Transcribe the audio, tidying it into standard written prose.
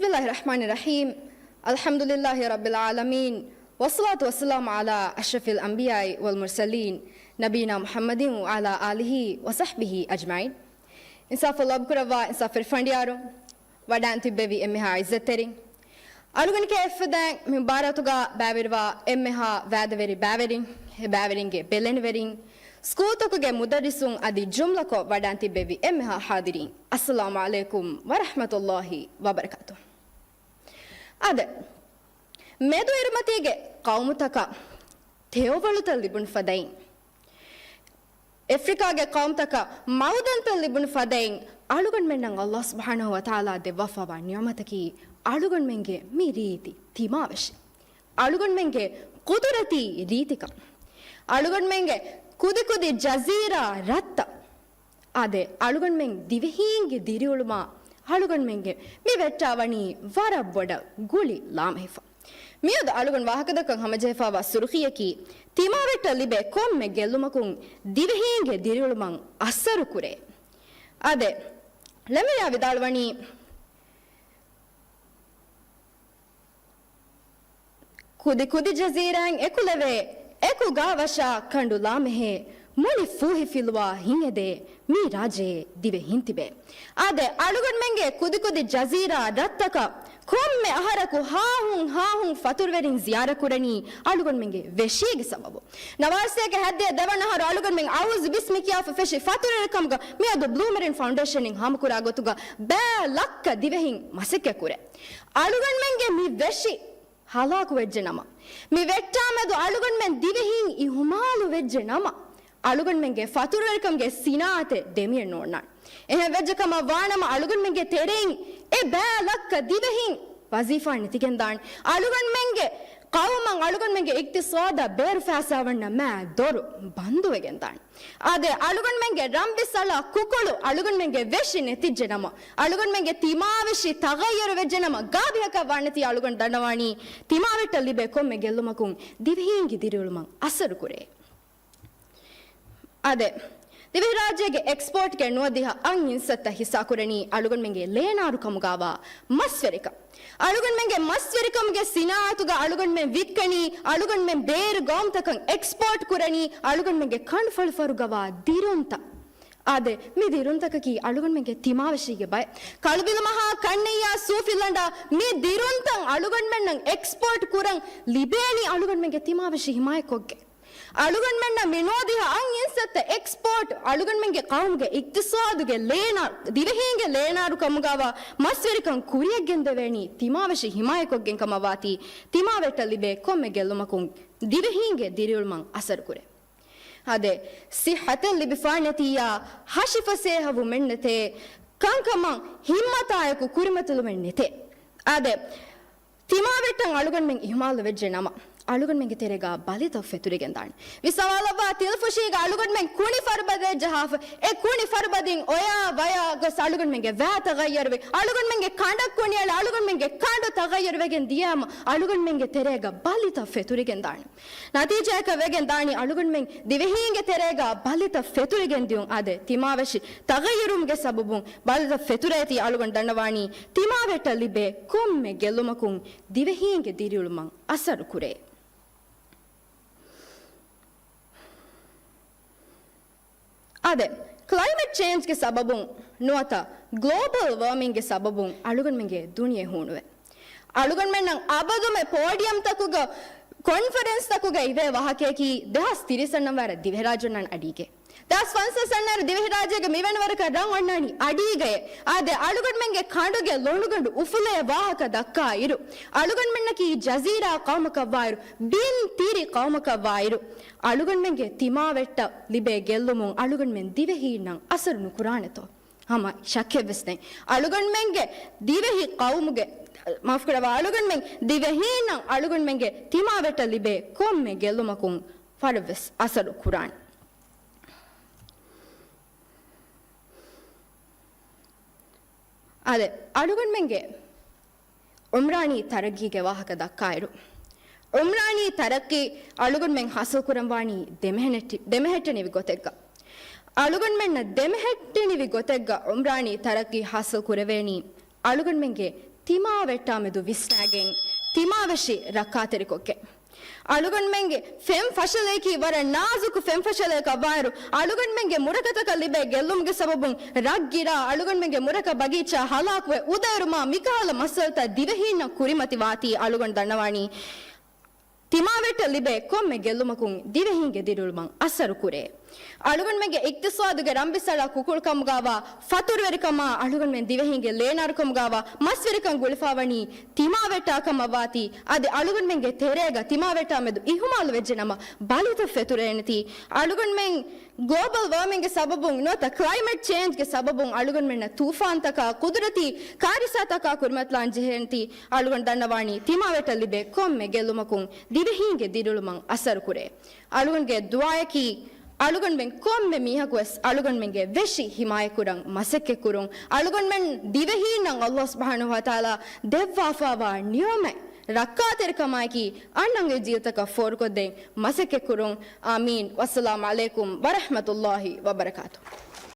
Bismillahirrahmanirrahim. Alhamdulillahi Rabbil Alameen. Wassalatu wassalamu ala ashrafil anbiya'i wal mursaleen. Nabina Muhammadin wa ala alihi wa sahbihi ajma'in. Insafullah bukurawa insafir fandiyaru. Wadanti bevi emmeha izzetterin. Aluganike effedang Mubaaratuga bavirwa emmeha vadaveri baverin. Baveringe belenverin. School tokuge mudarrisun adi jumlako wadanti bevi emmeha hadirin. Assalamu alaikum wa rahmatullahi wa barakatuh. Ade medu irmatige qaumutaka theovalutal libun fadain Afrika ge qaumutaka maudantal libun fadain alugan mennan Allah subhanahu wa ta'ala de wafawa niyamataki alugan menge mi riti timavesh alugan menge qudrati ritika alugan menge kudi kudi jazira ratta ade alugan meng divehinge diriuluma alugan menge mi vettavani waraboda guli lamhefa miyud alugan Vaahaka Dhekkumuge hamajefa wa surkhiyaki timavetta libe komme gellumakun divehinge diriulumang assaru kure ade lemaya vidalwani kudi kudi jazirang ekuleve eku gavasha kandu lamehe muli fuhi filwa hingede mi raje dive hintibe ade alugan menge kudi kudi jazira rattaka komme aharaku haahun faturverin ziyara kurani alugan menge veshige sababu nawasege hadde devana haru alugan menge auz bismikiya fa feshi faturerkamga me ado bloomerin foundation in hamkura gotuga ba lakka divehin maseke kure alugan menge mi veshi halaku vejje nama mi vettamedu alugan men divehin i humalu vejje nama alugan menge faturerkamge sinate demiyen nonnan ehe vejjakama waanama alugan menge terein e ba lakka divehin wazifa nitigendan alugan menge qawman alugan menge iktisada ber fasawanna ma doru bandu egendan ade alugan menge rambisala kukulu alugan menge veshi netijjenama alugan menge timavishi tagayyuru vejjenama gaabihaka wanati alugan dandawani timavetta libe komme gellumakun divehingi dirulumang asaru kure ade divi rajyege export ke nuadiha an insatta hisa kurani alugan menge leenaru kamugawa masverika alugan menge masverikamge sinaatuga alugan men vikkani alugan men beer gomtakan export kurani alugan menge kanfal farugawa dirunta ade mi diruntaka ki alugan menge timavashige bay kalbilu maha kannayya sufilanda mi diruntan alugan men export kuran libeni alugan menge timavashi himay kogge alugan menna minodiha an insatta export alugan menge qawmuge iktisaduge leena divehinge leenaru kamugawa masverikan kuriyegende veni timavashi himayekoggen kamawati timavetta libe komme gellumakun divehinge diriulman asar kure ade sihhatal libifanatiya hashifasehavu mennete kankaman himmatayaku kurimatulu mennete ade timavetta alugan men ihmalu vejje nama alugan menge terega balita feturigendan visawalaba tilfushiga alugan men kuni farbade jahaf e kuni farbadin oya vaya ga alugan menge va tagayyarve alugan menge kandak kuniyala alugan menge kandu tagayyarvegen diyam alugan menge terega balita feturigendan natijaka vegen dani alugan men divehinge terega balita feturigendiyun ade timavashi tagayyurumge sababun balita fetureti alugan dandawani timavetta libe komme gellumakun divehinge diriulumang asaru kure ade climate change ke sababun nuata global warming ke sababun alugan menge duniye hunuwe alugan men nan abadume podium takuga conference takuga ive wahake ki dehas 30 wara divherajunan adige das fansa sannar divherajege miwen waraka ran onnani adige ade alugan menge kanduge lonugandu ufule Vaahaka dakka iru alugan mennaki jazira qaumaka vairu bin tiri qaumaka vairu alugan menge timavetta libe gellumun alugan men divehi nan asarunu quraneto hama shakke vesne alugan menge divehi qaumuge maaf karawa alugan men divehi nan alugan menge timavetta libe komme gellumakun farves asaru quran ade alugan menge umrani taragige Vaahaka dakkairu umrani tarakki alugan men hasul kuramwani demehetti nivi gotegga alugan menna demehetti nivi gotegga umrani tarakki hasul kuraveni alugan menge ತಿಮಾ ವೆಟ್ಟ ಮೆದು ವಿಸ್ನಾಗೆನ್ ತಿಮಾವಶಿ ರಕ್ಕಾತೆರಿಕೊಕ್ಕೆ ಅಳುಗಣ್ಮೆಂಗೆ ಫೆಮ್ ಫಶಲೇಕಿ ವರ ನಾಜುಕು ಫೆಮ್ ಫಶಲೇಕ ಬಾರು ಅಳುಗಣ್ಮೆಂಗೆ ಮುರಕತ ಕಲ್ಲಿಬೆ ಗೆಲ್ಲುಮ್ಗೆ ಸಬಬುಂ ರಗ್ಗಿರ ಅಳುಗಣ್ಮೆಂಗೆ ಮುರಕ ಬಗೀಚ ಹಲಾಕ್ವೆ ಉದಯರುಮ ಮಿಕಾಲ ಮಸಲ್ತ ದಿವಹೀನ ಕುರಿಮತಿ ವಾತಿ ಅಳುಗಣ್ ದಂಡವಾಣಿ ತಿಮಾವೆಟ್ಟ ಲಿಬೆ ಕೊಮ್ಮೆ ಗೆಲ್ಲುಮಕುಂ ದಿವಹಿಂಗೆ ದಿರುಳುಮಂ ಅಸರು ಕುರೆ ಅಳುಗಣ್ಮೆಂಗೆ ಇಕ್ತಿಸಾದುಗೆ ರಂಬಿಸಳ ಕುಕುಳ್ಕಂಗಾವ ಫತುರ್ವೆರಿಕಮ ಅಳುಗಣ್ಮೆನ್ ದಿವಹಿಂಗೆ ಲೇನಾರ್ಕಂಗಾವ ಮಸ್ವೆರಿಕಂ ಗುಳಿಫಾವಣಿ ತಿಮಾವೆಟ್ಟಾಕಮ ವಾತಿ ಅದೆ ಅಳುಗಣ್ಮೆಂಗೆ ತೆರೆಗ ತಿಮಾವೆಟ್ಟ ಮೆದು ಇಹುಮಾಲು ವೆಜ್ಜೆ ನಮ್ಮ ಬಾಲಿತ ಫೆತುರೇನತಿ ಅಳುಗಣ್ಮೆಂ global warming ಸಬಬುಂ ನೋತ climate change ಗೆ ಸಬಬುಂ ಅಳುಗಣ್ಮೆನ್ನ ತೂಫಾನ್ ತಕ ಕುದುರತಿ ಕಾರಿಸಾ ತಕ ಕುರ್ಮತ್ಲಾನ್ ಜೆಹಂತಿ ಅಳುಗಣ್ ದಂಡವಾಣಿ ತಿಮಾವೆಟ್ಟ ಲಿಬೆ ಕೊಮ್ಮೆ ಗೆಲ್ಲುಮಕುಂ ದಿವಹಿಂಗೆ ದಿರುಳುಮಂ ಅಸರು ಕುರೆ ಅಳುಗಣ್ಗೆ ದುಆಯಕಿ ಅಳುಗಣ್ಮೆನ್ ಕೊಮ್ಮೆ ಮೀಹಕುವೆಸ್ ಅಳುಗಣ್ಮೆಂಗೆ ವೆಶಿ ಹಿಮಾಯ ಕುರಂ ಮಸಕ್ಕೆ ಕುರುಂ ಅಳುಗಣ್ಮೆನ್ ದಿವಹೀನಂ ಅಲ್ಲಾಹ್ ಸುಬ್ಹಾನಹು ವ ತಆಲಾ ದೆವ್ವಾಫಾವಾ ನಿಯಮೆ ರಕ್ಕಾತೆರಕಮಾಕಿ ಅಣ್ಣಂಗೆ ಜೀವತಕ ಫೋರ್ಕೊದ್ದೆ ಮಸಕ್ಕೆ ಕುರುಂ ಆಮೀನ್ ವಸ್ಸಲಾಮು ಅಲೈಕುಂ ವರಹಮತುಲ್ಲಾಹಿ ವಬರಕಾತು